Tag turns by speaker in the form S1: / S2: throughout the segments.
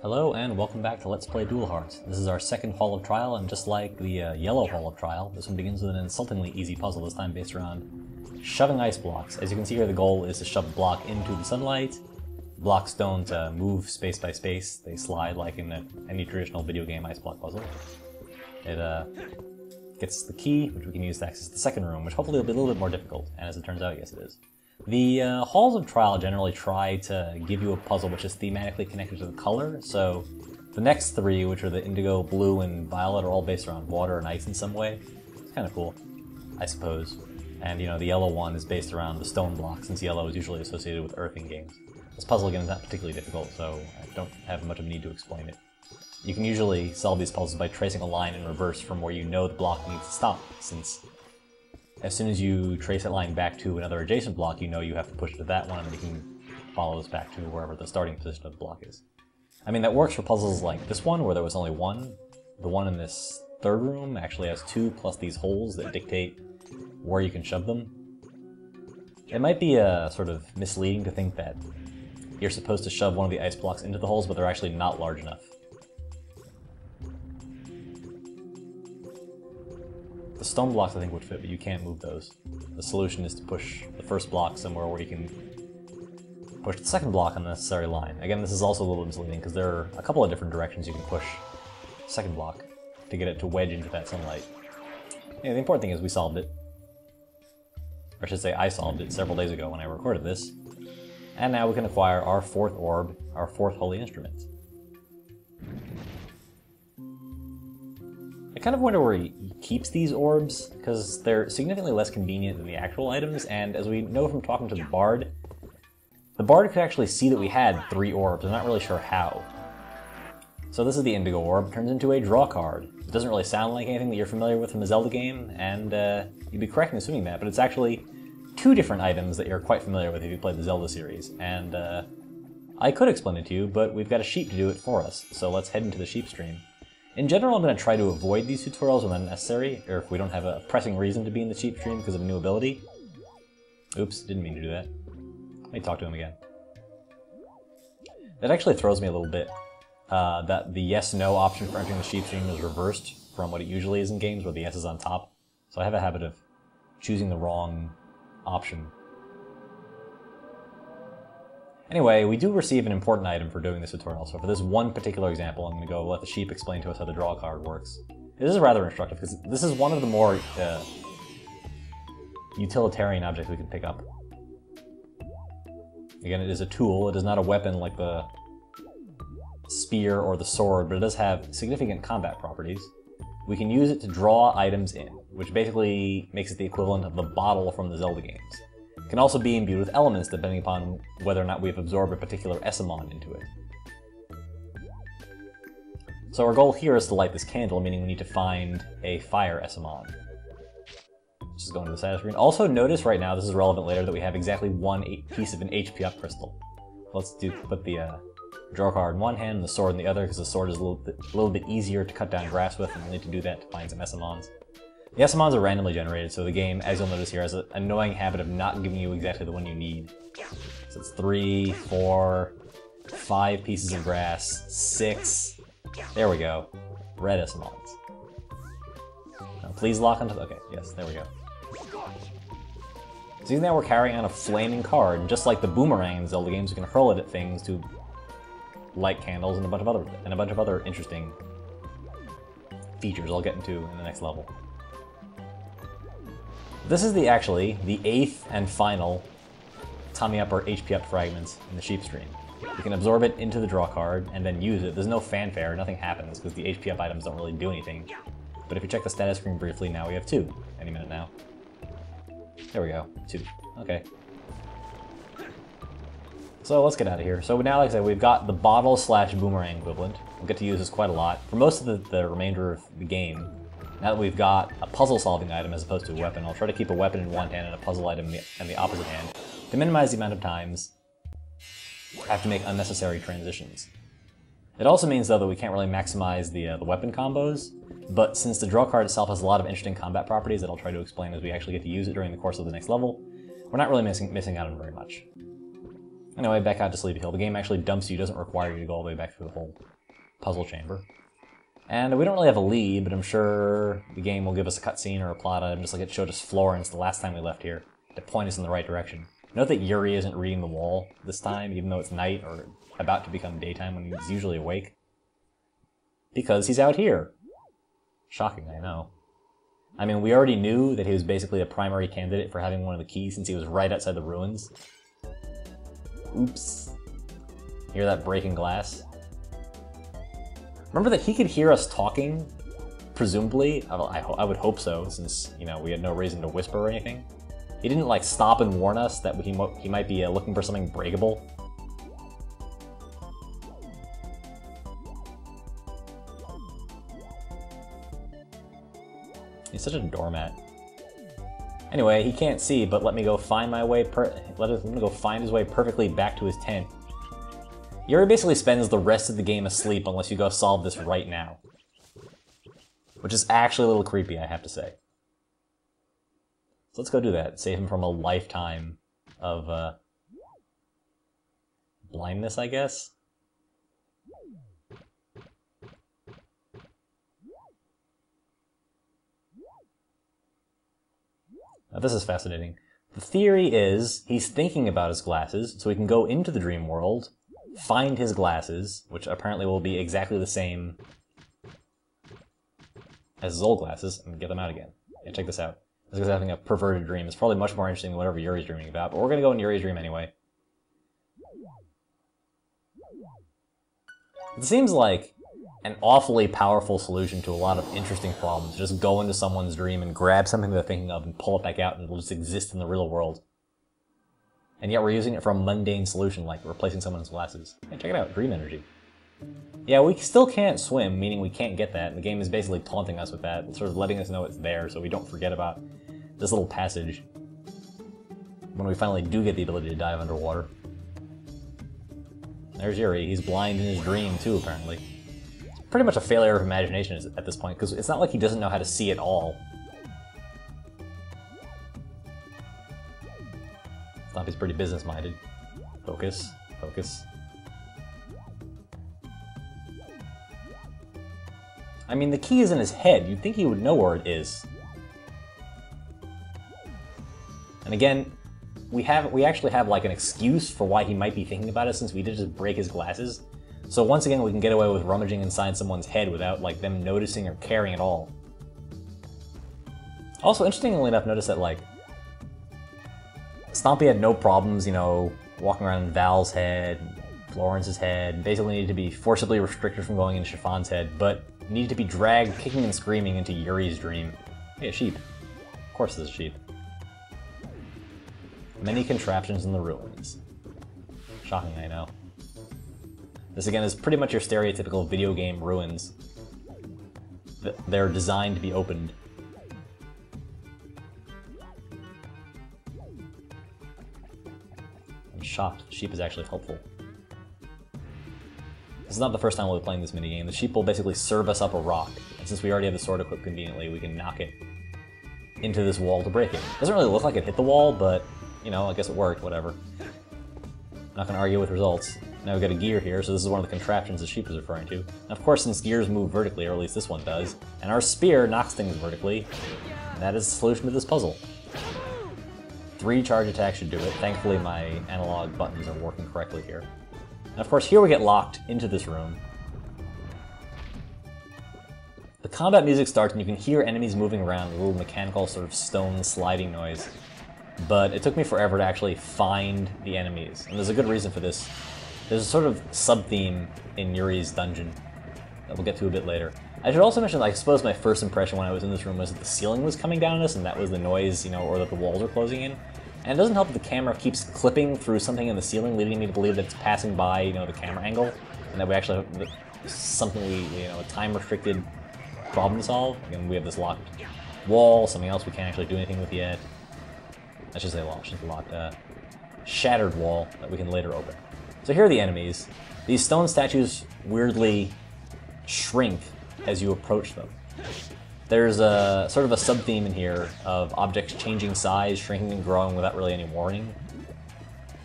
S1: Hello and welcome back to Let's Play Dual Hearts. This is our second Hall of Trial, and just like the yellow Hall of Trial, this one begins with an insultingly easy puzzle, this time based around shoving ice blocks. As you can see here, the goal is to shove a block into the sunlight. Blocks don't move space by space, they slide like in any traditional video game ice block puzzle. It gets the key, which we can use to access the second room, which hopefully will be a little bit more difficult, and as it turns out, yes it is. The Halls of Trial generally try to give you a puzzle which is thematically connected to the color, so the next three, which are the indigo, blue, and violet, are all based around water and ice in some way. It's kind of cool, I suppose. And, the yellow one is based around the stone block, since yellow is usually associated with earth in games. This puzzle, again, is not particularly difficult, so I don't have much of a need to explain it. You can usually solve these puzzles by tracing a line in reverse from where you know the block needs to stop, since as soon as you trace that line back to another adjacent block, you know you have to push it to that one, and you can follow this back to wherever the starting position of the block is. I mean, that works for puzzles like this one, where there was only one. The one in this third room actually has two, plus these holes that dictate where you can shove them. It might be sort of misleading to think that you're supposed to shove one of the ice blocks into the holes, but they're actually not large enough. The stone blocks I think would fit, but you can't move those. The solution is to push the first block somewhere where you can push the second block on the necessary line. Again, this is also a little misleading because there are a couple of different directions you can push the second block to get it to wedge into that sunlight. Yeah, the important thing is we solved it. Or I should say I solved it several days ago when I recorded this. And now we can acquire our fourth orb, our fourth holy instrument. I kind of wonder where he keeps these orbs, because they're significantly less convenient than the actual items, and as we know from talking to the Bard could actually see that we had 3 orbs. I'm not really sure how. So this is the Indigo Orb, turns into a draw card. It doesn't really sound like anything that you're familiar with from a Zelda game, and you'd be correct in assuming that, but it's actually 2 different items that you're quite familiar with if you played the Zelda series, and I could explain it to you, but we've got a sheep to do it for us, so let's head into the sheep stream. In general, I'm going to try to avoid these tutorials when necessary, or if we don't have a pressing reason to be in the sheep stream because of a new ability. Oops, didn't mean to do that. Let me talk to him again. That actually throws me a little bit, that the yes-no option for entering the sheep stream is reversed from what it usually is in games, where the yes is on top. So I have a habit of choosing the wrong option. Anyway, we do receive an important item for doing this tutorial, so for this one particular example, I'm going to go let the sheep explain to us how the draw card works. This is rather instructive, because this is one of the more utilitarian objects we can pick up. Again, it is a tool, it is not a weapon like the spear or the sword, but it does have significant combat properties. We can use it to draw items in, which basically makes it the equivalent of the bottle from the Zelda games. It can also be imbued with elements depending upon whether or not we've absorbed a particular Essamon into it. So our goal here is to light this candle, meaning we need to find a fire Essamon. Just go into the status screen. Also notice right now, this is relevant later, that we have exactly one piece of an HP up crystal. Let's put the draw card in one hand and the sword in the other, because the sword is a little bit easier to cut down grass with, and we'll need to do that to find some Essamons. The Essamons are randomly generated, so the game, as you'll notice here, has an annoying habit of not giving you exactly the one you need. So it's 3, 4, 5 pieces of grass, 6, there we go, red Essamons. Now please lock onto okay, yes, there we go. So now we're carrying on a flaming card, and just like the boomerang in Zelda games, we can hurl it at things to light candles and a bunch of other interesting features I'll get into in the next level. This is actually the 8th and final Tommy Up or HP Up fragments in the sheep stream. You can absorb it into the draw card and then use it. There's no fanfare, nothing happens because the HP Up items don't really do anything. But if you check the status screen briefly, now we have 2. Any minute now. There we go, 2. Okay. So let's get out of here. So now, like I said, we've got the bottle/boomerang equivalent. We'll get to use this quite a lot. For most of the remainder of the game, now that we've got a puzzle-solving item as opposed to a weapon, I'll try to keep a weapon in one hand and a puzzle item in the opposite hand to minimize the amount of times I have to make unnecessary transitions. It also means, though, that we can't really maximize the weapon combos, but since the draw card itself has a lot of interesting combat properties that I'll try to explain as we actually get to use it during the course of the next level, we're not really missing out on very much. Anyway, back out to Sleepy Hill. The game actually dumps you, doesn't require you to go all the way back through the whole puzzle chamber. And we don't really have a lead, but I'm sure the game will give us a cutscene or a plot item, just like it showed us Florence the last time we left here, to point us in the right direction. Note that Yuri isn't reading the wall this time, even though it's night or about to become daytime when he's usually awake. Because he's out here. Shocking, I know. I mean, we already knew that he was basically a primary candidate for having one of the keys since he was right outside the ruins. Oops. Hear that breaking glass? Remember that he could hear us talking? Presumably. I would hope so, since, you know, we had no reason to whisper or anything. He didn't, like, stop and warn us that he might be looking for something breakable. He's such a doormat. Anyway, he can't see, but let me go find my way. Let me go find his way perfectly back to his tent. Yuri basically spends the rest of the game asleep unless you go solve this right now, which is actually a little creepy, I have to say. So let's go do that. Save him from a lifetime of blindness, I guess. Now this is fascinating. The theory is he's thinking about his glasses, so he can go into the dream world, find his glasses, which apparently will be exactly the same as his old glasses, and get them out again. Yeah, check this out. This guy's having a perverted dream. It's probably much more interesting than whatever Yuri's dreaming about, but we're gonna go in Yuri's dream anyway. It seems like an awfully powerful solution to a lot of interesting problems. Just go into someone's dream and grab something they're thinking of and pull it back out and it'll just exist in the real world. And yet we're using it for a mundane solution like replacing someone's glasses. Hey, check it out, dream energy. Yeah, we still can't swim, meaning we can't get that, and the game is basically taunting us with that, and sort of letting us know it's there so we don't forget about this little passage when we finally do get the ability to dive underwater. There's Yuri. He's blind in his dream too, apparently. It's pretty much a failure of imagination at this point, because it's not like he doesn't know how to see at all. Stompy's pretty business-minded. Focus. Focus. I mean, the key is in his head. You'd think he would know where it is. And again, we actually have like an excuse for why he might be thinking about it, since we did just break his glasses. So once again, we can get away with rummaging inside someone's head without like them noticing or caring at all. Also, interestingly enough, notice that like Stompy had no problems, you know, walking around in Val's head, Florence's head, basically needed to be forcibly restricted from going into Chiffon's head, but needed to be dragged kicking and screaming into Yuri's dream. Hey, a sheep. Of course there's a sheep. Many contraptions in the ruins. Shocking, I know. This again is pretty much your stereotypical video game ruins. They're designed to be opened. I'm shocked. The sheep is actually helpful. This is not the first time we'll be playing this minigame. The sheep will basically serve us up a rock, and since we already have the sword equipped conveniently, we can knock it into this wall to break it. It doesn't really look like it hit the wall, but, you know, I guess it worked, whatever. Not gonna argue with results. Now we've got a gear here, so this is one of the contraptions the sheep is referring to. And of course, since gears move vertically, or at least this one does, and our spear knocks things vertically, that is the solution to this puzzle. 3 charge attacks should do it. Thankfully, my analog buttons are working correctly here. And of course, here we get locked into this room. The combat music starts and you can hear enemies moving around, a little mechanical sort of stone sliding noise. But it took me forever to actually find the enemies, and there's a good reason for this. There's a sort of sub-theme in Yuri's dungeon that we'll get to a bit later. I should also mention, I suppose my first impression when I was in this room was that the ceiling was coming down on us, and that was the noise, you know, or that the walls are closing in. And it doesn't help that the camera keeps clipping through something in the ceiling, leading me to believe that it's passing by, you know, the camera angle, and that we actually have something you know, a time-restricted problem to solve. Again, we have this locked wall, something else we can't actually do anything with yet. I should say locked, shattered wall that we can later open. So here are the enemies. These stone statues weirdly shrink as you approach them. There's a sort of a sub-theme in here of objects changing size, shrinking and growing without really any warning.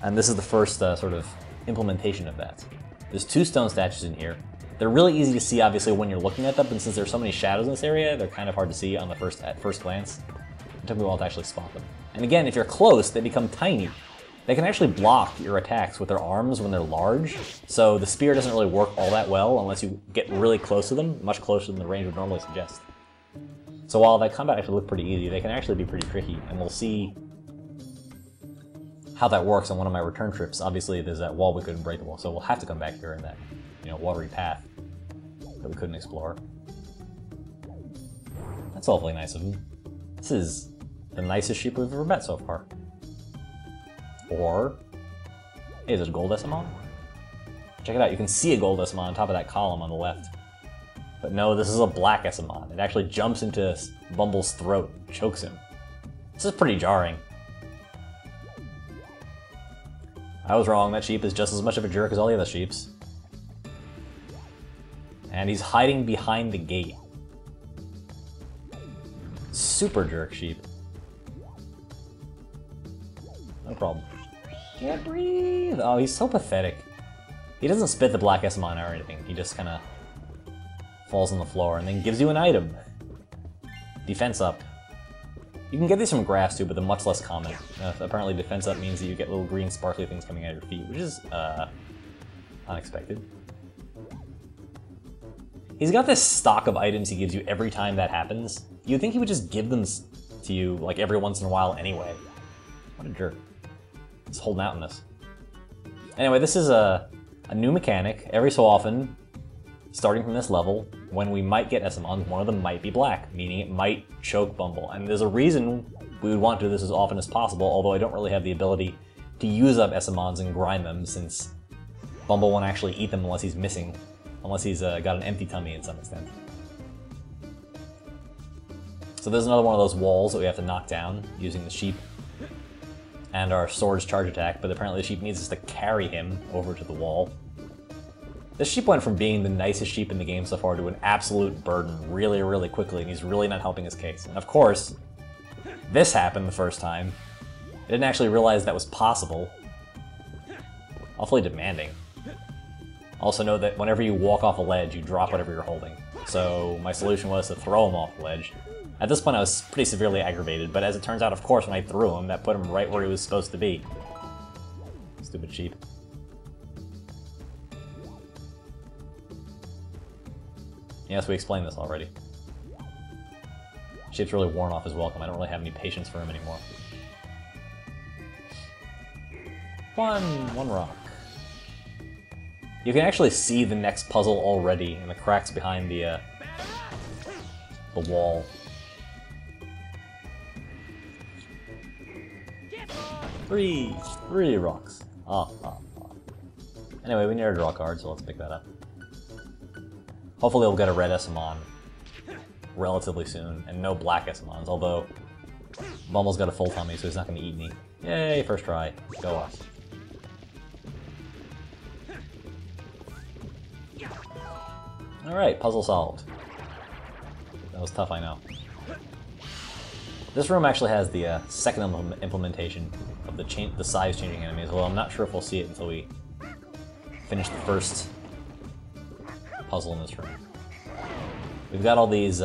S1: And this is the first sort of implementation of that. There's 2 stone statues in here. They're really easy to see, obviously, when you're looking at them, but since there's so many shadows in this area, they're kind of hard to see on the at first glance. It took me a while to actually spot them. And again, if you're close, they become tiny. They can actually block your attacks with their arms when they're large, so the spear doesn't really work all that well unless you get really close to them, much closer than the range would normally suggest. So while that combat actually looked pretty easy, they can actually be pretty tricky, and we'll see how that works on one of my return trips. Obviously, there's that wall we couldn't break the wall, so we'll have to come back here in that, watery path that we couldn't explore. That's awfully nice of him. This is the nicest sheep we've ever met so far. Or, hey, there's a gold Essamon? Check it out, you can see a gold Essamon on top of that column on the left. But no, this is a black Essamon. It actually jumps into Bumble's throat, chokes him. This is pretty jarring. I was wrong, that sheep is just as much of a jerk as all the other sheeps. And he's hiding behind the gate. Super jerk sheep. No problem. Can't breathe! Oh, he's so pathetic. He doesn't spit the black Essamon or anything. He just kind of falls on the floor and then gives you an item. Defense up. You can get these from grass too, but they're much less common. Apparently defense up means that you get little green sparkly things coming out of your feet, which is unexpected. He's got this stock of items he gives you every time that happens. You'd think he would just give them to you like every once in a while anyway. What a jerk. He's holding out on this. Anyway, this is a new mechanic. Every so often, starting from this level, when we might get Essamons, one of them might be black, meaning it might choke Bumble. And there's a reason we would want to do this as often as possible, although I don't really have the ability to use up Essamons and grind them, since Bumble won't actually eat them unless he's missing, unless he's got an empty tummy in some extent. So there's another one of those walls that we have to knock down using the sheep and our sword's charge attack, but apparently the sheep needs us to carry him over to the wall. This sheep went from being the nicest sheep in the game so far to an absolute burden really, really quickly, and he's really not helping his case. And of course, this happened the first time. I didn't actually realize that was possible. Awfully demanding. Also know that whenever you walk off a ledge, you drop whatever you're holding. So my solution was to throw him off the ledge. At this point I was pretty severely aggravated, but as it turns out, of course, when I threw him, that put him right where he was supposed to be. Stupid sheep. Yes, we explained this already. Sheep's really worn off his welcome. I don't really have any patience for him anymore. One rock. You can actually see the next puzzle already in the cracks behind the wall. Three rocks. Anyway, we need our draw card, so let's pick that up. Hopefully we'll get a red Essamon relatively soon, and no black Essamons, although Bumble's got a full tummy, so he's not going to eat me. Yay, first try. Go us. Alright, puzzle solved. That was tough, I know. This room actually has the second implementation of the size-changing enemies, although I'm not sure if we'll see it until we finish the first puzzle in this room. We've got all these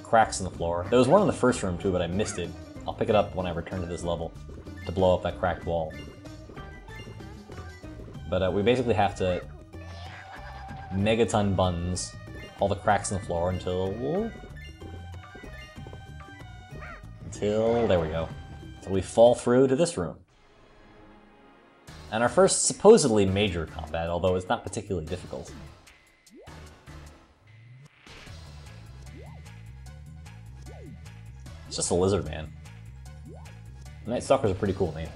S1: cracks in the floor. There was one in the first room too, but I missed it. I'll pick it up when I return to this level to blow up that cracked wall. But we basically have to megaton buns all the cracks in the floor until there we go. So we fall through to this room. And our first supposedly major combat, although it's not particularly difficult. It's just a lizard man. Night Stalker's a pretty cool name.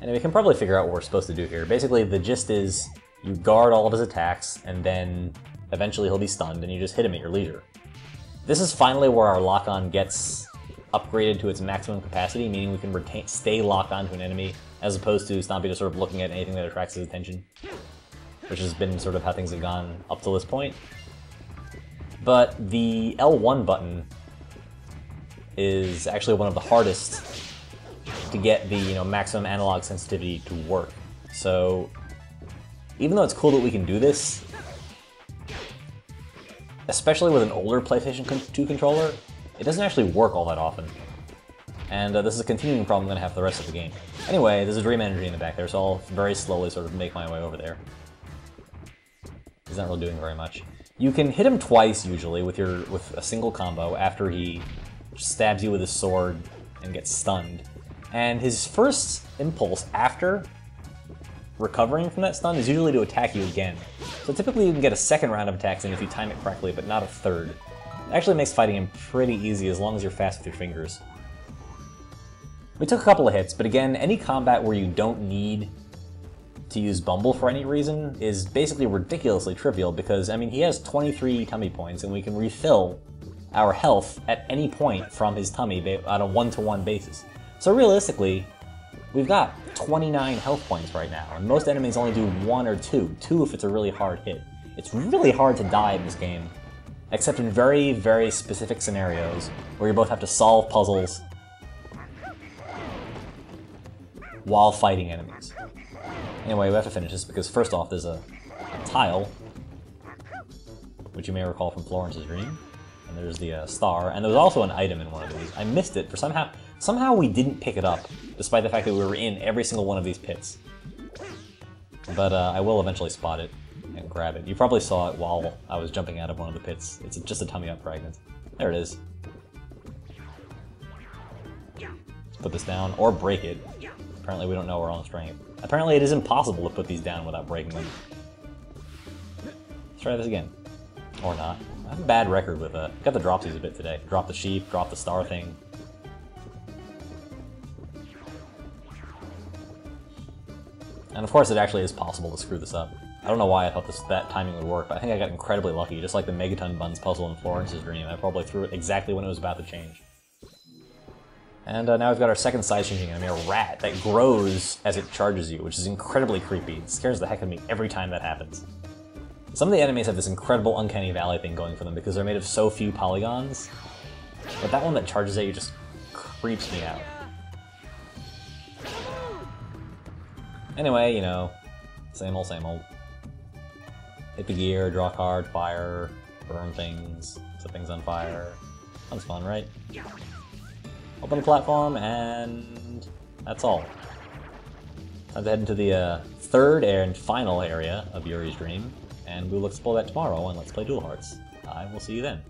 S1: And we can probably figure out what we're supposed to do here. Basically, the gist is you guard all of his attacks, and then eventually he'll be stunned, and you just hit him at your leisure. This is finally where our lock-on gets upgraded to its maximum capacity, meaning we can stay locked on to an enemy, as opposed to Stompy just sort of looking at anything that attracts his attention, which has been sort of how things have gone up to this point. But the L1 button is actually one of the hardest to get the maximum analog sensitivity to work. So even though it's cool that we can do this, especially with an older PlayStation 2 controller, it doesn't actually work all that often. And this is a continuing problem I'm going to have for the rest of the game. Anyway, there's a Dream Energy in the back there, so I'll very slowly sort of make my way over there. He's not really doing very much. You can hit him twice, usually, with a single combo after he stabs you with his sword and gets stunned. And his first impulse after recovering from that stun is usually to attack you again. So typically you can get a second round of attacks in if you time it correctly, but not a third. It actually makes fighting him pretty easy as long as you're fast with your fingers. We took a couple of hits, but again, any combat where you don't need to use Bumble for any reason is basically ridiculously trivial because, I mean, he has 23 tummy points and we can refill our health at any point from his tummy on a one-to-one basis. So realistically, we've got 29 health points right now, and most enemies only do 1 or 2. 2 if it's a really hard hit. It's really hard to die in this game, except in very, very specific scenarios where you both have to solve puzzles while fighting enemies. Anyway, we have to finish this because first off there's a tile, which you may recall from Florence's Dream, and there's the star, and there's also an item in one of these. I missed it for somehow we didn't pick it up, despite the fact that we were in every single one of these pits. But I will eventually spot it and grab it. You probably saw it while I was jumping out of one of the pits. It's just a tummy up fragment. There it is. Let's put this down, or break it. Apparently we don't know we're on strength. Apparently it is impossible to put these down without breaking them. Let's try this again. Or not. I have a bad record with got the dropsies a bit today. Drop the sheep, drop the star thing. And of course it actually is possible to screw this up. I don't know why I thought that timing would work, but I think I got incredibly lucky, just like the Megaton Buns puzzle in Florence's Dream. I probably threw it exactly when it was about to change. And now we've got our second side-changing enemy, a rat that grows as it charges you, which is incredibly creepy. It scares the heck out of me every time that happens. Some of the enemies have this incredible uncanny valley thing going for them because they're made of so few polygons, but that one that charges at you just creeps me out. Anyway, same old, same old. Hit the gear, draw a card, fire, burn things, set things on fire. Sounds fun, right? Open the platform, and that's all. Time to head into the third and final area of Yuri's Dream, and we'll explore that tomorrow on Let's Play Dual Hearts. I will see you then.